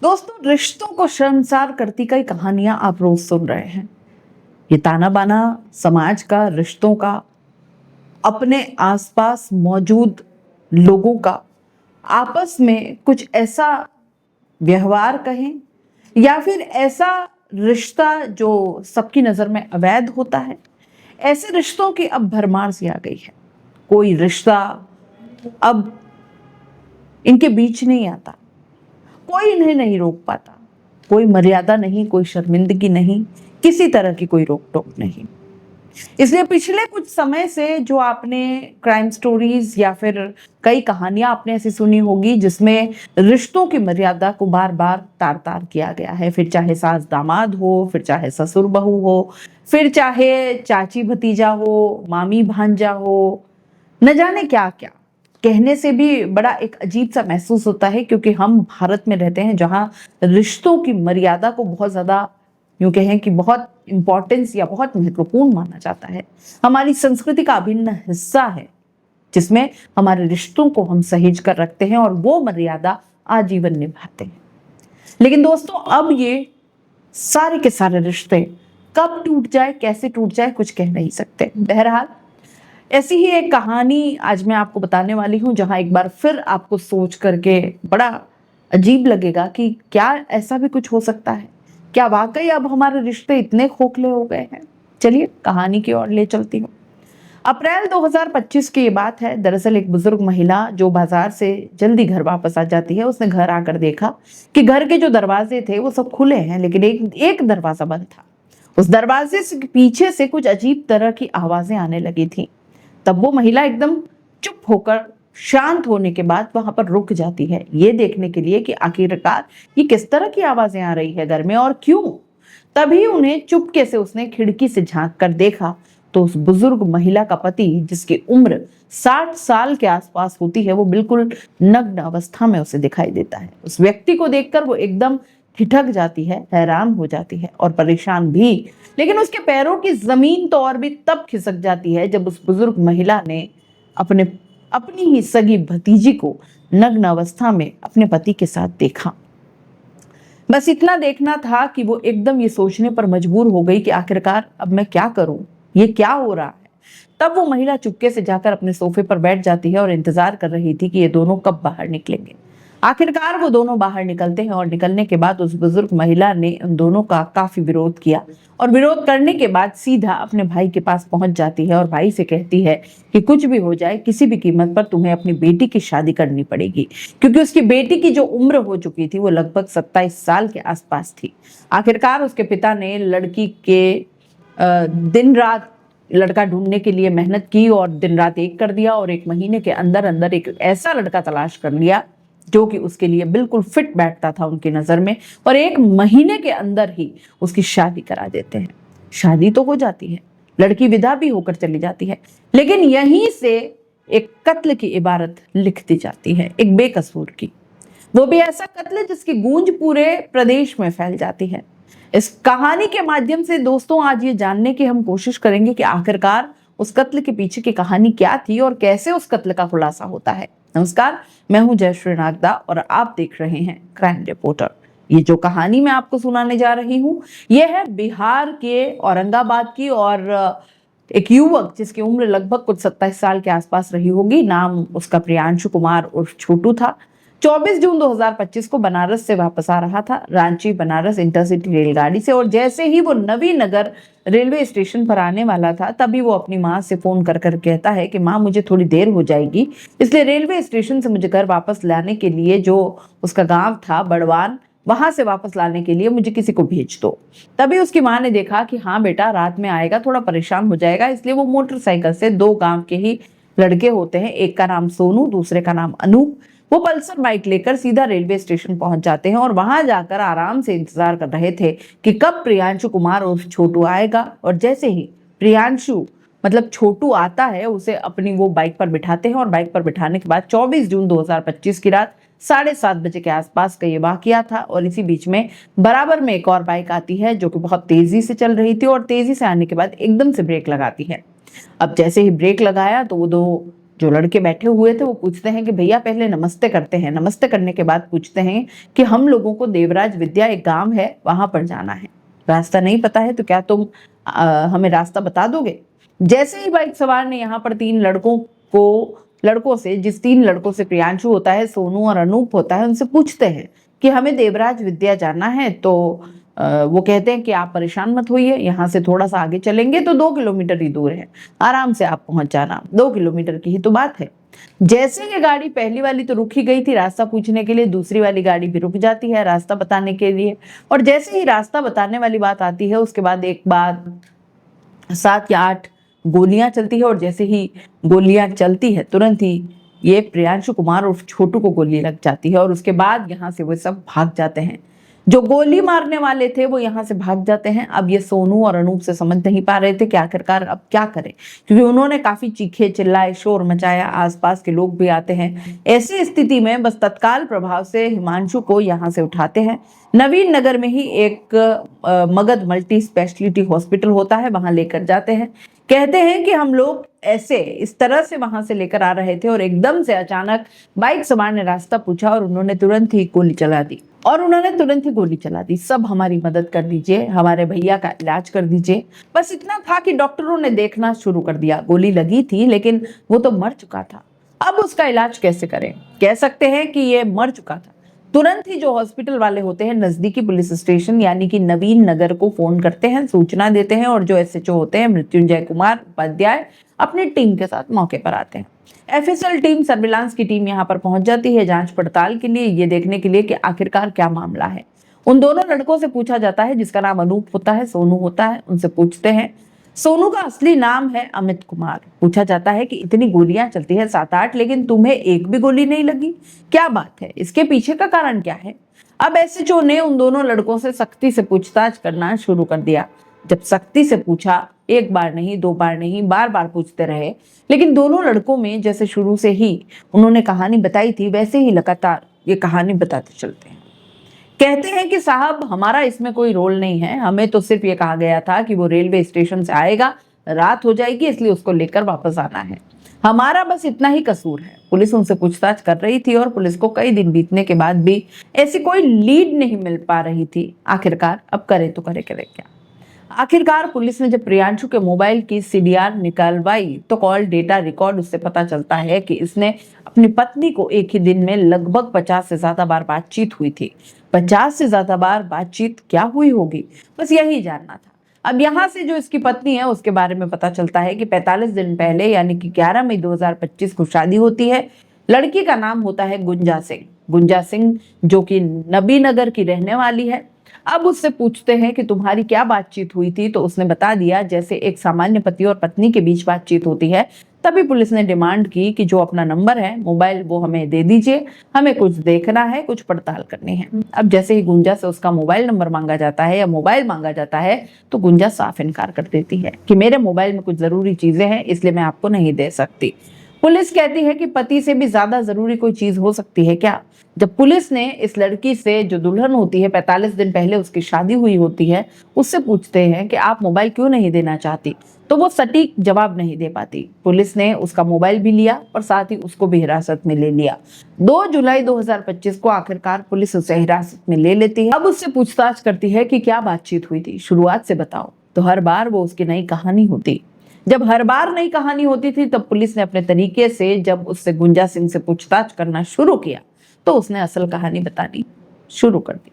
दोस्तों, रिश्तों को शर्मसार करती कई कहानियां आप रोज सुन रहे हैं। ये ताना बाना समाज का, रिश्तों का, अपने आसपास मौजूद लोगों का आपस में कुछ ऐसा व्यवहार कहें या फिर ऐसा रिश्ता जो सबकी नजर में अवैध होता है। ऐसे रिश्तों की अब भरमार सी आ गई है। कोई रिश्ता अब इनके बीच नहीं आता, कोई इन्हें नहीं रोक पाता, कोई मर्यादा नहीं, कोई शर्मिंदगी नहीं, किसी तरह की कोई रोक टोक नहीं। इसलिए पिछले कुछ समय से जो आपने क्राइम स्टोरीज या फिर कई कहानियां आपने ऐसी सुनी होगी जिसमें रिश्तों की मर्यादा को बार बार तार तार किया गया है, फिर चाहे सास दामाद हो, फिर चाहे ससुर बहू हो, फिर चाहे चाची भतीजा हो, मामी भांजा हो, न जाने क्या क्या। कहने से भी बड़ा एक अजीब सा महसूस होता है क्योंकि हम भारत में रहते हैं जहां रिश्तों की मर्यादा को बहुत ज्यादा, यूं कहें कि बहुत इंपॉर्टेंस या बहुत महत्वपूर्ण माना जाता है। हमारी संस्कृति का अभिन्न हिस्सा है जिसमें हमारे रिश्तों को हम सहेज कर रखते हैं और वो मर्यादा आजीवन निभाते हैं। लेकिन दोस्तों, अब ये सारे के सारे रिश्ते कब टूट जाए, कैसे टूट जाए, कुछ कह नहीं सकते। बहरहाल, ऐसी ही एक कहानी आज मैं आपको बताने वाली हूं जहां एक बार फिर आपको सोच करके बड़ा अजीब लगेगा कि क्या ऐसा भी कुछ हो सकता है। क्या वाकई अब हमारे रिश्ते इतने खोखले हो गए हैं। चलिए कहानी की ओर ले चलती हूँ। अप्रैल 2025 की ये बात है। दरअसल एक बुजुर्ग महिला जो बाजार से जल्दी घर वापस आ जाती है, उसने घर आकर देखा कि घर के जो दरवाजे थे वो सब खुले हैं, लेकिन एक दरवाजा बंद था। उस दरवाजे से पीछे से कुछ अजीब तरह की आवाजें आने लगी थी। तब वो महिला एकदम चुप होकर शांत होने के बाद वहां पर रुक जाती है, ये देखने के लिए कि आखिरकार ये किस तरह की आवाजें आ रही है घर में और क्यों। तभी उन्हें चुपके से उसने खिड़की से झांक कर देखा तो उस बुजुर्ग महिला का पति, जिसकी उम्र 60 साल के आसपास होती है, वो बिल्कुल नग्न अवस्था में उसे दिखाई देता है। उस व्यक्ति को देखकर वो एकदम ठिठक जाती है, हैरान हो जाती है और परेशान भी। लेकिन उसके पैरों की जमीन तो और भी तब खिसक जाती है जब उस बुजुर्ग महिला ने अपनी ही सगी भतीजी को नग्न अवस्था में अपने पति के साथ देखा। बस इतना देखना था कि वो एकदम ये सोचने पर मजबूर हो गई कि आखिरकार अब मैं क्या करूं, ये क्या हो रहा है। तब वो महिला चुपके से जाकर अपने सोफे पर बैठ जाती है और इंतजार कर रही थी कि ये दोनों कब बाहर निकलेंगे। आखिरकार वो दोनों बाहर निकलते हैं और निकलने के बाद उस बुजुर्ग महिला ने उन दोनों का काफी विरोध किया और विरोध करने के बाद सीधा अपने भाई के पास पहुंच जाती है और भाई से कहती है कि कुछ भी हो जाए, किसी भी कीमत पर तुम्हें अपनी बेटी की शादी करनी पड़ेगी, क्योंकि उसकी बेटी की जो उम्र हो चुकी थी वो लगभग 27 साल के आसपास थी। आखिरकार उसके पिता ने लड़की के दिन रात लड़का ढूंढने के लिए मेहनत की और दिन रात एक कर दिया और 1 महीने के अंदर अंदर एक ऐसा लड़का तलाश कर लिया जो कि उसके लिए बिल्कुल फिट बैठता था उनकी नजर में, और 1 महीने के अंदर ही उसकी शादी करा देते हैं। शादी तो हो जाती है, लड़की विदा भी होकर चली जाती है, लेकिन यहीं से एक कत्ल की इबारत लिख दी जाती है, एक बेकसूर की। वो भी ऐसा कत्ल जिसकी गूंज पूरे प्रदेश में फैल जाती है। इस कहानी के माध्यम से दोस्तों आज ये जानने की हम कोशिश करेंगे कि आखिरकार उस कत्ल के पीछे की कहानी क्या थी और कैसे उस कत्ल का खुलासा होता है। नमस्कार, मैं हूं जयश्री नागदा और आप देख रहे हैं क्राइम रिपोर्टर। ये जो कहानी मैं आपको सुनाने जा रही हूं, ये है बिहार के औरंगाबाद की, और एक युवक जिसकी उम्र लगभग कुछ 27 साल के आसपास रही होगी। नाम उसका प्रियांशु कुमार उर्फ छोटू था। 24 जून 2025 को बनारस से वापस आ रहा था, रांची बनारस इंटरसिटी रेलगाड़ी से, और जैसे ही वो नवीनगर रेलवे स्टेशन पर आने वाला था तभी वो अपनी माँ से फोन कर कर कहता है कि माँ, मुझे थोड़ी देर हो जाएगी, इसलिए रेलवे स्टेशन से मुझे घर वापस लाने के लिए, जो उसका गांव था बड़वान, वहां से वापस लाने के लिए मुझे किसी को भेज दो। तभी उसकी माँ ने देखा कि हाँ बेटा रात में आएगा, थोड़ा परेशान हो जाएगा, इसलिए वो मोटरसाइकिल से 2 गांव के ही लड़के होते हैं, एक का नाम सोनू, दूसरे का नाम अनूप, वो पल्सर बाइक लेकर सीधा रेलवे स्टेशन पहुंच जाते हैं और वहां जाकर आराम से इंतजार कर रहे थे कि कब प्रियांशु कुमार उर्फ छोटू आएगा। और जैसे ही प्रियांशु मतलब छोटू आता है, उसे अपनी वो बाइक पर बिठाते हैं और बाइक पर बिठाने के बाद 24 जून 2025 की रात 7:30 बजे के आसपास का ये वाकया था। और इसी बीच में बराबर में एक और बाइक आती है जो कि बहुत तेजी से चल रही थी और तेजी से आने के बाद एकदम से ब्रेक लगाती है। अब जैसे ही ब्रेक लगाया तो वो दो जो लड़के बैठे हुए थे वो पूछते हैं कि भैया पहले नमस्ते करते हैं। नमस्ते करने के बाद पूछते हैं कि हम लोगों को देवराज विद्या एक गांव है वहां पर जाना है, रास्ता नहीं पता है, तो क्या तुम हमें रास्ता बता दोगे। जैसे ही बाइक सवार ने यहाँ पर लड़कों से, जिस 3 लड़कों से प्रियांशु होता है, सोनू और अनूप होता है, उनसे पूछते हैं कि हमें देवराज विद्या जाना है। तो वो कहते हैं कि आप परेशान मत होइए, यहाँ से थोड़ा सा आगे चलेंगे तो 2 किलोमीटर ही दूर है, आराम से आप पहुंच जाना, 2 किलोमीटर की ही तो बात है। जैसे ये गाड़ी, पहली वाली तो रुक ही गई थी रास्ता पूछने के लिए, दूसरी वाली गाड़ी भी रुक जाती है रास्ता बताने के लिए। और जैसे ही रास्ता बताने वाली बात आती है उसके बाद एक बार 7 या 8 गोलियां चलती है, और जैसे ही गोलियां चलती है तुरंत ही ये प्रियांशु कुमार और छोटू को गोली लग जाती है, और उसके बाद यहाँ से वो सब भाग जाते हैं। जो गोली मारने वाले थे वो यहाँ से भाग जाते हैं। अब ये सोनू और अनूप से समझ नहीं पा रहे थे कि आखिरकार अब क्या करें, क्योंकि उन्होंने काफी चीखे चिल्लाए, शोर मचाया, आसपास के लोग भी आते हैं। ऐसी स्थिति में बस तत्काल प्रभाव से हिमांशु को यहाँ से उठाते हैं। नवीन नगर में ही एक मगध मल्टी स्पेशलिटी हॉस्पिटल होता है, वहां लेकर जाते हैं। कहते हैं कि हम लोग ऐसे इस तरह से वहां से लेकर आ रहे थे और एकदम से अचानक बाइक सवार ने रास्ता पूछा और उन्होंने तुरंत ही गोली चला दी। सब हमारी मदद कर दीजिए, हमारे भैया का इलाज कर दीजिए। बस इतना था कि डॉक्टरों ने देखना शुरू कर दिया। गोली लगी थी लेकिन वो तो मर चुका था, अब उसका इलाज कैसे करें। कह सकते हैं कि ये मर चुका था। तुरंत ही जो हॉस्पिटल वाले होते हैं नजदीकी पुलिस स्टेशन यानी कि नवीन नगर को फोन करते हैं, सूचना देते हैं, और जो एसएचओ होते हैं मृत्युंजय कुमार उपाध्याय अपनी टीम के साथ मौके पर आते हैं। एफएसएल टीम, सर्विलांस की टीम यहाँ पर पहुंच जाती है जांच पड़ताल के लिए, ये देखने के लिए कि आखिरकार क्या मामला है। उन दोनों लड़कों से पूछा जाता है, जिसका नाम अनूप होता है, सोनू होता है, उनसे पूछते हैं। सोनू का असली नाम है अमित कुमार। पूछा जाता है कि इतनी गोलियां चलती है 7-8, लेकिन तुम्हें एक भी गोली नहीं लगी, क्या बात है, इसके पीछे का कारण क्या है। अब एसएचओ ने उन दोनों लड़कों से सख्ती से पूछताछ करना शुरू कर दिया। जब सख्ती से पूछा, एक बार नहीं, 2 बार नहीं, बार बार पूछते रहे, लेकिन दोनों लड़कों में जैसे शुरू से ही उन्होंने कहानी बताई थी वैसे ही लगातार ये कहानी बताते चलते हैं। कहते हैं कि साहब हमारा इसमें कोई रोल नहीं है, हमें तो सिर्फ ये कहा गया था कि वो रेलवे स्टेशन से आएगा, रात हो जाएगी, इसलिए उसको लेकर वापस आना है, हमारा बस इतना ही कसूर है। पुलिस उनसे पूछताछ कर रही थी और पुलिस को कई दिन बीतने के बाद भी ऐसी कोई लीड नहीं मिल पा रही थी। आखिरकार अब करे तो करे क्या। आखिरकार पुलिस ने जब प्रियांशु के मोबाइल की सीडीआर निकालवाई तो कॉल डेटा रिकॉर्ड उससे पता चलता है कि इसने अपनी पत्नी को एक ही दिन में लगभग 50 से ज्यादा बार बातचीत हुई थी। 50 से ज्यादा बार बातचीत क्या हुई होगी, बस यही जानना था। अब यहाँ से जो इसकी पत्नी है उसके बारे में पता चलता है कि 45 दिन पहले यानी कि 11 मई 2025 को शादी होती है। लड़की का नाम होता है गुंजा सिंह, जो कि नबीनगर की रहने वाली है। अब उससे पूछते हैं कि तुम्हारी क्या बातचीत हुई थी, तो उसने बता दिया जैसे एक सामान्य पति और पत्नी के बीच बातचीत होती है। तभी पुलिस ने डिमांड की कि जो अपना नंबर है मोबाइल वो हमें दे दीजिए, हमें कुछ देखना है, कुछ पड़ताल करनी है। अब जैसे ही गुंजा से उसका मोबाइल नंबर मांगा जाता है या मोबाइल मांगा जाता है तो गुंजा साफ इनकार कर देती है कि मेरे मोबाइल में कुछ जरूरी चीजें हैं इसलिए मैं आपको नहीं दे सकती। पुलिस कहती है कि पति से भी ज्यादा जरूरी कोई चीज हो सकती है क्या। जब पुलिस ने इस लड़की से, जो दुल्हन होती है, 45 दिन पहले उसकी शादी हुई होती है, उससे पूछते हैं कि आप मोबाइल क्यों नहीं देना चाहती, तो वो सटीक जवाब नहीं दे पाती। पुलिस ने उसका मोबाइल भी लिया और साथ ही उसको भी हिरासत में ले लिया। 2 जुलाई 2025 को आखिरकार पुलिस उसे हिरासत में ले लेती है। अब उससे पूछताछ करती है कि क्या बातचीत हुई थी, शुरुआत से बताओ। तो हर बार वो उसकी नई कहानी होती। जब हर बार नई कहानी होती थी तब पुलिस ने अपने तरीके से जब उससे गुंजा सिंह से पूछताछ करना शुरू किया तो उसने असल कहानी बतानी शुरू कर दी।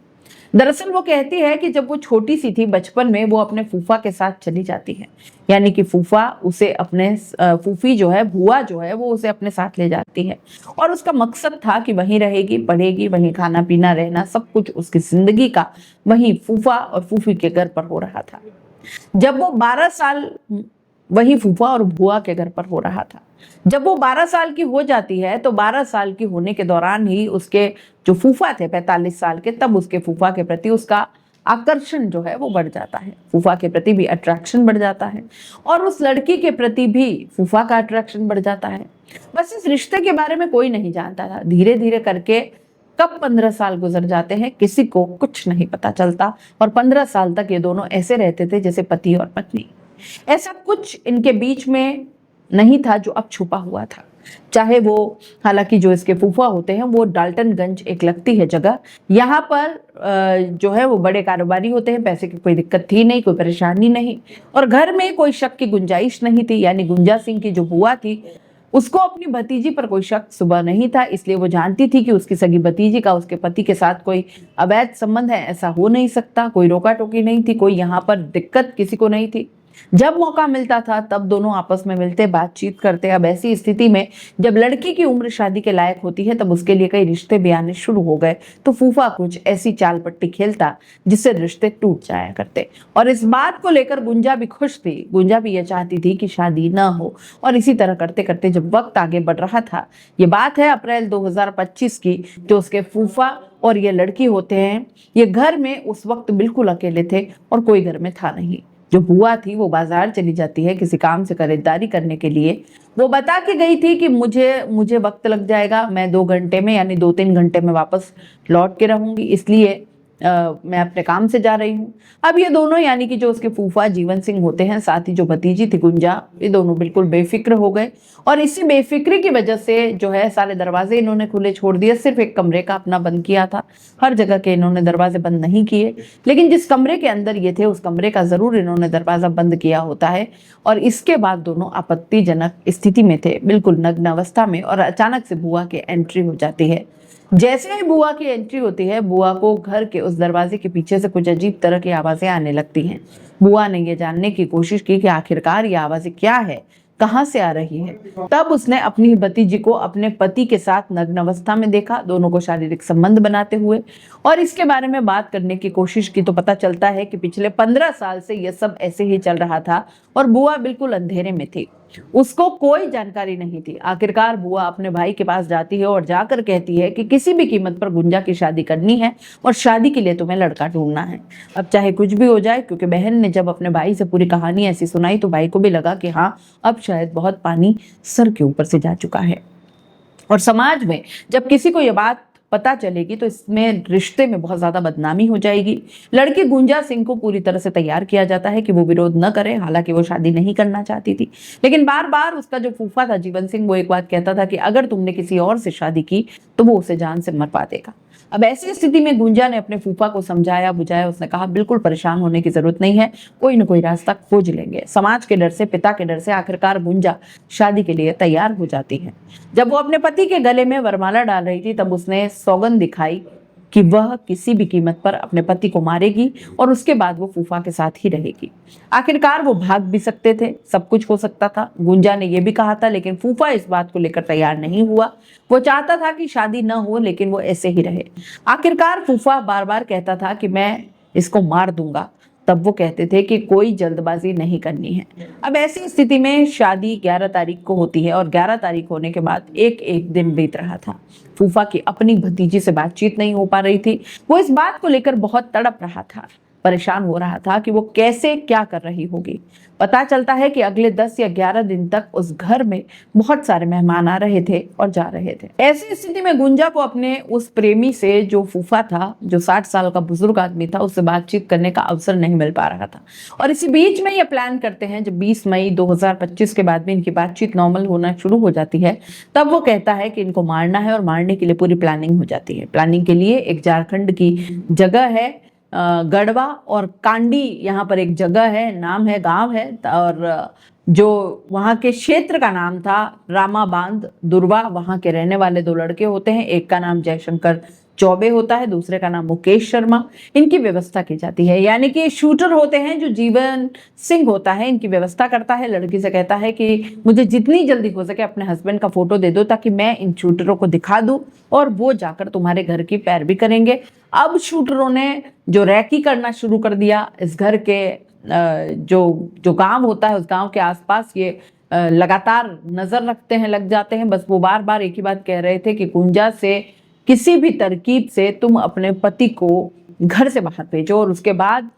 दरअसल वो कहती है कि जब वो छोटी सी थी बचपन में वो अपने फूफा के साथ चली जाती है, यानी कि फूफा उसे अपने फूफी जो है, बुआ जो है, वो उसे अपने साथ ले जाती है और उसका मकसद था कि वहीं रहेगी, पढ़ेगी, वहीं खाना पीना रहना सब कुछ उसकी जिंदगी का वहीं फूफा और फूफी के घर पर हो रहा था। जब वो 12 साल वही फूफा और बुआ के घर पर हो रहा था। जब वो 12 साल की हो जाती है तो 12 साल की होने के दौरान ही उसके जो फूफा थे 45 साल के, तब उसके फूफा के प्रति उसका आकर्षण जो है वो बढ़ जाता है, फूफा के प्रति भी अट्रैक्शन बढ़ जाता है और उस लड़की के प्रति भी फूफा का अट्रैक्शन बढ़ जाता है। बस इस रिश्ते के बारे में कोई नहीं जानता था। धीरे धीरे करके कब 15 साल गुजर जाते हैं किसी को कुछ नहीं पता चलता और 15 साल तक ये दोनों ऐसे रहते थे जैसे पति और पत्नी। ऐसा कुछ इनके बीच में नहीं था जो अब छुपा हुआ था। चाहे वो, हालांकि जो इसके फूफा होते हैं वो डाल्टनगंज एक लगती है जगह, यहाँ पर जो है वो बड़े कारोबारी होते हैं, पैसे की कोई दिक्कत थी नहीं, कोई परेशानी नहीं, और घर में कोई शक की गुंजाइश नहीं थी। यानी गुंजा सिंह की जो बुआ थी उसको अपनी भतीजी पर कोई शक सुबह नहीं था, इसलिए वो जानती थी कि उसकी सगी भतीजी का उसके पति के साथ कोई अवैध संबंध है, ऐसा हो नहीं सकता। कोई रोका टोकी नहीं थी, कोई यहाँ पर दिक्कत किसी को नहीं थी। जब मौका मिलता था तब दोनों आपस में मिलते, बातचीत करते। अब ऐसी स्थिति में जब लड़की की उम्र शादी के लायक होती है तब उसके लिए कई रिश्ते भी आने शुरू हो गए, तो फूफा कुछ ऐसी चाल पट्टी खेलता जिससे रिश्ते टूट जाया करते। और इस बात को लेकर गुंजा भी खुश थी। गुंजा भी यह चाहती थी कि शादी न हो, और इसी तरह करते करते जब वक्त आगे बढ़ रहा था, ये बात है अप्रैल 2025 की, जो उसके फूफा और ये लड़की होते हैं, ये घर में उस वक्त बिल्कुल अकेले थे और कोई घर में था नहीं। जो बुआ थी वो बाजार चली जाती है किसी काम से खरीदारी करने के लिए। वो बता के गई थी कि मुझे वक्त लग जाएगा, मैं 2 घंटे में यानी 2-3 घंटे में वापस लौट के रहूंगी, इसलिए मैं अपने काम से जा रही हूँ। अब ये दोनों यानी कि जो उसके फूफा जीवन सिंह होते हैं, साथ ही जो भतीजी थी गुंजा, ये दोनों बिल्कुल बेफिक्र हो गए। और इसी बेफिक्री की वजह से जो है सारे दरवाजे इन्होंने खुले छोड़ दिए, सिर्फ एक कमरे का अपना बंद किया था। हर जगह के इन्होंने दरवाजे बंद नहीं किए, लेकिन जिस कमरे के अंदर ये थे उस कमरे का जरूर इन्होंने दरवाजा बंद किया होता है। और इसके बाद दोनों आपत्तिजनक स्थिति में थे, बिल्कुल नग्न अवस्था में, और अचानक से बुआ की एंट्री हो जाती है। जैसे ही बुआ की एंट्री होती है, बुआ को घर के उस दरवाजे के पीछे से कुछ अजीब तरह की आवाजें आने लगती हैं। बुआ ने ये जानने की कोशिश की कि आखिरकार ये आवाजें क्या है, कहां से आ रही है। तब उसने अपनी भतीजी को अपने पति के साथ नग्न अवस्था में देखा, दोनों को शारीरिक संबंध बनाते हुए, और इसके बारे में बात करने की कोशिश की तो पता चलता है कि पिछले 15 साल से यह सब ऐसे ही चल रहा था और बुआ बिल्कुल अंधेरे में थी, उसको कोई जानकारी नहीं थी। आखिरकार बुआ अपने भाई के पास जाती है और जाकर कहती है कि किसी भी कीमत पर गुंजा की शादी करनी है और शादी के लिए तुम्हें लड़का ढूंढना है, अब चाहे कुछ भी हो जाए। क्योंकि बहन ने जब अपने भाई से पूरी कहानी ऐसी सुनाई तो भाई को भी लगा कि हाँ, अब शायद बहुत पानी सर के ऊपर से जा चुका है। और समाज में जब किसी को यह बात पता चलेगी तो इसमें रिश्ते में बहुत ज्यादा बदनामी हो जाएगी। लड़की गुंजा सिंह को पूरी तरह से तैयार किया जाता है कि वो विरोध न करे, हालांकि वो शादी नहीं करना चाहती थी, लेकिन बार बार उसका जो फूफा था जीवन सिंह, वो एक बात कहता था कि अगर तुमने किसी और से शादी की तो वो उसे जान से मरवा देगा। अब ऐसी स्थिति में गुंजा ने अपने फूफा को समझाया बुझाया, उसने कहा बिल्कुल परेशान होने की जरूरत नहीं है, कोई ना कोई रास्ता खोज लेंगे। समाज के डर से, पिता के डर से आखिरकार गुंजा शादी के लिए तैयार हो जाती है। जब वो अपने पति के गले में वरमाला डाल रही थी तब उसने सौगंध दिखाई कि वह किसी भी कीमत पर अपने पति को मारेगी और उसके बाद वो फूफा के साथ ही रहेगी। आखिरकार वो भाग भी सकते थे, सब कुछ हो सकता था, गुंजा ने यह भी कहा था, लेकिन फूफा इस बात को लेकर तैयार नहीं हुआ। वो चाहता था कि शादी न हो लेकिन वो ऐसे ही रहे। आखिरकार फूफा बार बार कहता था कि मैं इसको मार दूंगा, तब वो कहते थे कि कोई जल्दबाजी नहीं करनी है। अब ऐसी स्थिति में शादी 11 तारीख को होती है और 11 तारीख होने के बाद एक दिन बीत रहा था। फूफा की अपनी भतीजी से बातचीत नहीं हो पा रही थी। वो इस बात को लेकर बहुत तड़प रहा था, परेशान हो रहा था कि वो कैसे क्या कर रही होगी। पता चलता है कि अगले 10 या 11 दिन तक उस घर में बहुत सारे मेहमान आ रहे थे और जा रहे थे। ऐसी स्थिति में गुंजा को अपने उस प्रेमी से, जो फूफा था, जो 60 साल का बुजुर्ग आदमी था, उससे बातचीत करने का अवसर नहीं मिल पा रहा था। और इसी बीच में ये प्लान करते हैं, जब 20 मई 2025 के बाद में इनकी बातचीत नॉर्मल होना शुरू हो जाती है, तब वो कहता है कि इनको मारना है और मारने के लिए पूरी प्लानिंग हो जाती है। प्लानिंग के लिए एक झारखंड की जगह है गढ़वा और कांडी, यहाँ पर एक जगह है, नाम है, गांव है, और जो वहाँ के क्षेत्र का नाम था रामाबांध दुर्वा। वहाँ के रहने वाले 2 लड़के होते हैं, एक का नाम जयशंकर चौबे होता है, दूसरे का नाम मुकेश शर्मा। इनकी व्यवस्था की जाती है, यानी कि शूटर होते हैं जो जीवन सिंह होता है, इनकी व्यवस्था करता है। लड़की से कहता है कि मुझे जितनी जल्दी हो सके अपने हस्बैंड का फोटो दे दो ताकि मैं इन शूटरों को दिखा दूं और वो जाकर तुम्हारे घर की पैरवी करेंगे। अब शूटरों ने जो रैकी करना शुरू कर दिया, इस घर के जो गांव होता है उस गांव के आसपास ये लगातार नजर रखते हैं, लग जाते हैं। बस वो बार बार एक ही बात कह रहे थे कि गुंजा से किसी भी तरकीब से तुम अपने पति को घर से बाहर भेजो और उसके बाद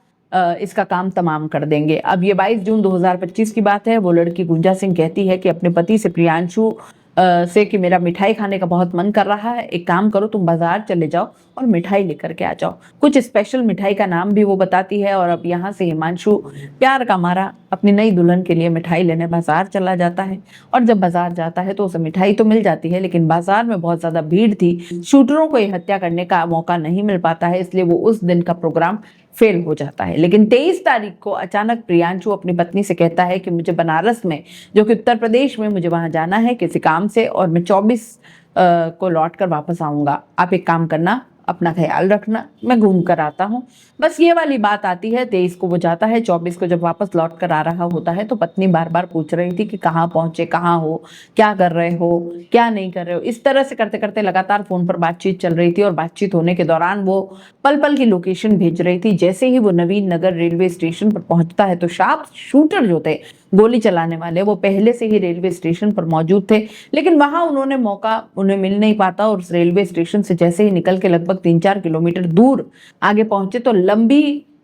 इसका काम तमाम कर देंगे। अब ये 22 जून 2025 की बात है। वो लड़की गुंजा सिंह कहती है कि अपने पति से प्रियांशु से कि मेरा मिठाई खाने का बहुत मन कर रहा है, एक काम करो तुम बाजार चले जाओ और मिठाई लेकर के आ जाओ। कुछ स्पेशल मिठाई का नाम भी वो बताती है और अब यहाँ से हिमांशु प्यार का मारा अपनी नई दुल्हन के लिए मिठाई लेने बाजार चला जाता है। और जब बाजार जाता है तो उसे मिठाई तो मिल जाती है, लेकिन बाजार में बहुत ज्यादा भीड़ थी, शूटरों को ये हत्या करने का मौका नहीं मिल पाता है, इसलिए वो उस दिन का प्रोग्राम फेल हो जाता है। लेकिन 23 तारीख को अचानक प्रियांशु अपनी पत्नी से कहता है कि मुझे बनारस में, जो कि उत्तर प्रदेश में, मुझे वहां जाना है किसी काम से और मैं 24 को लौट कर वापस आऊंगा। आप एक काम करना, अपना ख्याल रखना, मैं घूम कर आता हूँ। बस ये वाली बात आती है। 23 को वो जाता है, 24 को जब वापस लौट कर आ रहा होता है तो पत्नी बार बार पूछ रही थी कि कहाँ पहुंचे, कहाँ हो, क्या कर रहे हो, क्या नहीं कर रहे हो। इस तरह से करते करते लगातार फोन पर बातचीत चल रही थी और बातचीत होने के दौरान वो पल पल की लोकेशन भेज रही थी। जैसे ही वो नवीन नगर रेलवे स्टेशन पर पहुंचता है तो शार्प शूटर जो थे, गोली चलाने वाले, वो पहले से ही रेलवे स्टेशन पर मौजूद थे, लेकिन वहां उन्होंने मौका उन्हें मिल नहीं पाता और उस रेलवे स्टेशन से जैसे ही निकल के लगभग 3-4 किलोमीटर दूर आगे पहुंचे तो लंबी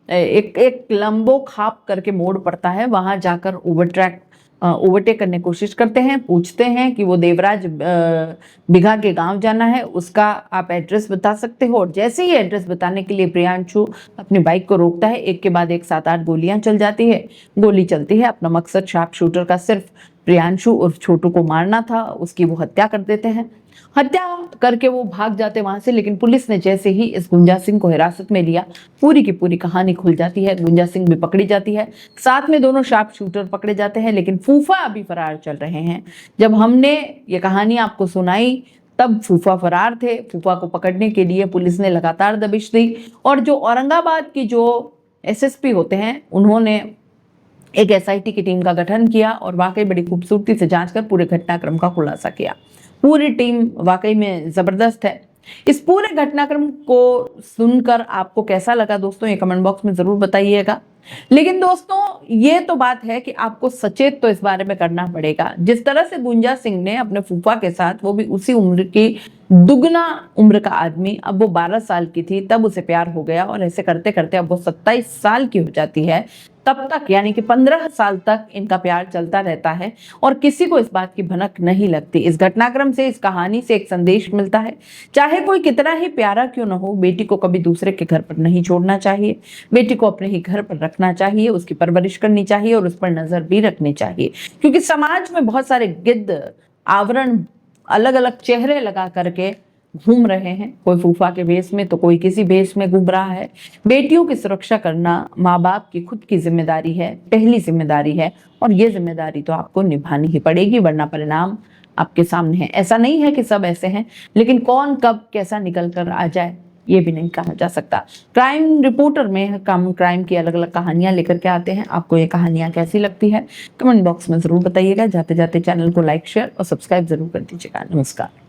एक लंबो खाप करके मोड़ पड़ता है। वहां जाकर ओवरटेक करने की कोशिश करते हैं, पूछते हैं कि वो देवराज बिघा के गांव जाना है, उसका आप एड्रेस बता सकते हो। और जैसे ही एड्रेस बताने के लिए प्रियांशु अपनी बाइक को रोकता है, एक के बाद एक 7-8 गोलियां चल जाती है। गोली चलती है, अपना मकसद शार्प शूटर का सिर्फ प्रियांशु और छोटू को मारना था, उसकी वो हत्या कर देते हैं। हत्या करके वो भाग जाते वहां से, लेकिन पुलिस ने जैसे ही इस गुंजा सिंह को हिरासत में लिया, पूरी की पूरी कहानी खुल जाती है। गुंजा सिंह भी पकड़ी जाती है, साथ में दोनों शार्प शूटर पकड़े जाते हैं, लेकिन फूफा अभी फरार चल रहे हैं। जब हमने ये कहानी आपको सुनाई तब फूफा फरार थे। फूफा को पकड़ने के लिए पुलिस ने लगातार दबिश दी और जो औरंगाबाद की जो एसएसपी होते हैं, उन्होंने एक एसआईटी की टीम का गठन किया और वाकई बड़ी खूबसूरती से जांच कर पूरे घटनाक्रम का खुलासा किया। पूरी टीम वाकई में जबरदस्त है। इस पूरे घटनाक्रम को सुनकर आपको कैसा लगा दोस्तों, ये कमेंट बॉक्स में जरूर बताइएगा। लेकिन दोस्तों ये तो बात है कि आपको सचेत तो इस बारे में करना पड़ेगा। जिस तरह से गुंजा सिंह ने अपने फूफा के साथ, वो भी उसी उम्र की, दुगना उम्र का आदमी, अब वो 12 साल की थी तब उसे प्यार हो गया और ऐसे करते करते अब वो 27 साल की हो जाती है, तब तक यानी कि 15 साल तक इनका प्यार चलता रहता है और किसी को इस बात की भनक नहीं लगती। इस घटनाक्रम से, इस कहानी से एक संदेश मिलता है, चाहे कोई कितना ही प्यारा क्यों न हो, बेटी को कभी दूसरे के घर पर नहीं छोड़ना चाहिए। बेटी को अपने ही घर पर रखना चाहिए, उसकी परवरिश करनी चाहिए और उस पर नजर भी रखनी चाहिए, क्योंकि समाज में बहुत सारे गिद्ध आवरण, अलग अलग चेहरे लगा करके घूम रहे हैं। कोई फूफा के भेष में तो कोई किसी भेष में घूम रहा है। बेटियों की सुरक्षा करना माँ बाप की खुद की जिम्मेदारी है, पहली जिम्मेदारी है, और ये जिम्मेदारी तो आपको निभानी ही पड़ेगी, वरना परिणाम आपके सामने है। ऐसा नहीं है कि सब ऐसे हैं, लेकिन कौन कब कैसा निकल कर आ जाए ये भी नहीं कहा जा सकता। क्राइम रिपोर्टर में हम क्राइम की अलग अलग कहानियां लेकर के आते हैं। आपको ये कहानियां कैसी लगती है कमेंट बॉक्स में जरूर बताइएगा। जाते जाते चैनल को लाइक, शेयर और सब्सक्राइब जरूर कर दीजिएगा। नमस्कार।